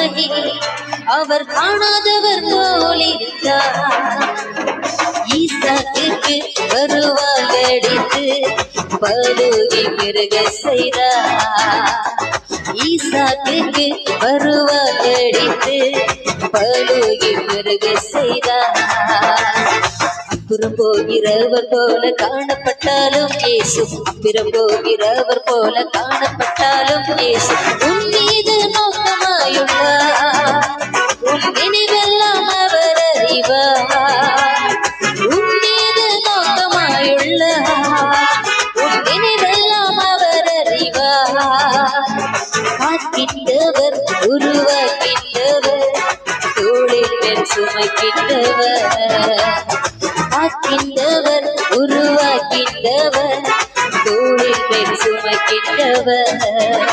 உலகில் அவர் காணாதவர் போலிருந்தார். ஈசாக்கிற்கு வருவாள் அடித்து பலுகி பெருக செய்தார். ஈசாக்கிற்கு வருவாள் அடித்து பலுகி பெருக செய்தார். அப்புறம் போகிறவர் போல காணப்பட்டாலும் இயேசு, அப்புறம் போகிறவர் போல காணப்பட்டாலும் இயேசு உன் மீது நோக்கமாயுள்ளார். உன் நினைவெல்லாம் அவர் அறிவார். உன் மீது நோக்கமாயுள்ளார். உன் நினைவெல்லாம் அவர் அறிவார். காக்கின்றவர் உருவாக்கின்றவர் தோளில் மேல் சுமைக்கின்றவர். காக்கின்றவர் உருவாக்கின்றவர் தோளில் மேல் சுமைக்கின்றவர்.